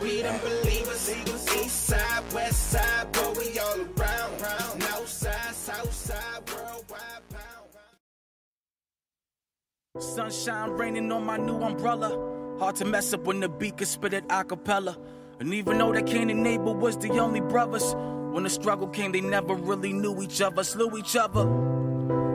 We them believers, east side, west side, but we all around. North side, south side, worldwide pound. Sunshine raining on my new umbrella. Hard to mess up when the beat can spit it a cappella. And even though that Cain and Abel was the only brothers, when the struggle came, they never really knew each other, slew each other.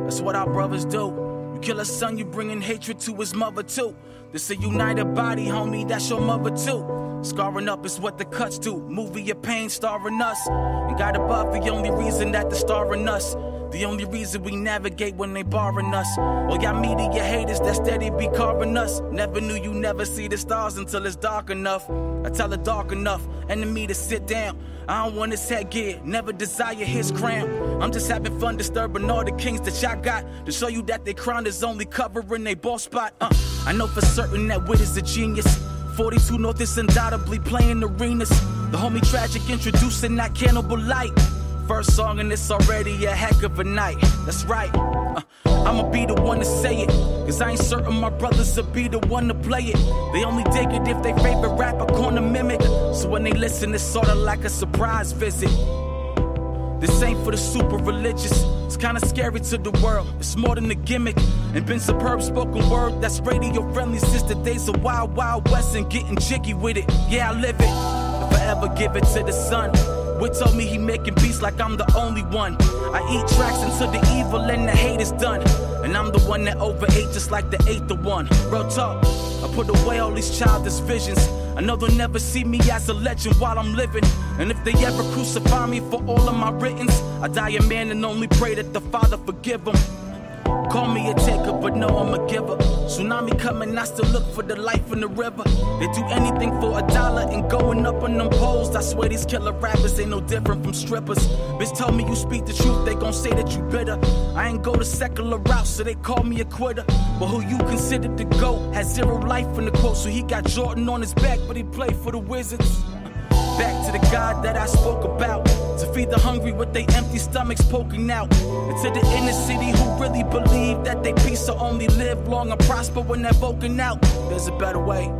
That's what our brothers do. You kill a son, you bringing hatred to his mother too. This a united body, homie, that's your mother too. Scarring up is what the cuts do. Movie your pain, starring us. And God above, the only reason that they're starring us. The only reason we navigate when they barring us. All y'all media haters that steady be carving us. Never knew you never see the stars until it's dark enough. I tell it dark enough, enemy to sit down. I don't want his headgear, never desire his crown. I'm just having fun disturbing all the kings that y'all got, to show you that their crown is only covering their ball spot. I know for certain that wit is a genius. 42 North is undoubtedly playing arenas. The homie Tragic introducing that Cannibal Light. First song and it's already a heck of a night. That's right. I'ma be the one to say it, cause I ain't certain my brothers will be the one to play it. They only dig it if they favorite rapper gonna mimic. So when they listen, it's sorta like a surprise visit. This ain't for the super religious. It's kinda scary to the world. It's more than a gimmick. And been superb spoken word that's radio friendly since the days of Wild Wild West and getting jiggy with it. Yeah, I live it. If I ever give it to the sun. Whit told me he making beats like I'm the only one. I eat tracks until the evil and the hate is done. And I'm the one that overate just like the 8th one. Real talk, I put away all these childish visions. I know they'll never see me as a legend while I'm living. And if they ever crucify me for all of my writtens, I die a man and only pray that the Father forgive them. Call me a taker, but no, I'm a giver. Tsunami coming, I still look for the life in the river. They do anything for $1 and going up on them poles. I swear these killer rappers ain't no different from strippers. Bitch told me you speak the truth, they gon' say that you bitter. I ain't go the secular route, so they call me a quitter. But who you consider the GOAT has 0 life in the quote. So he got Jordan on his back, but he played for the Wizards. Back to the God that I spoke about, to feed the hungry with their empty stomachs poking out. And to the inner city who really believe that they peace will only live long and prosper when they're voting out. There's a better way.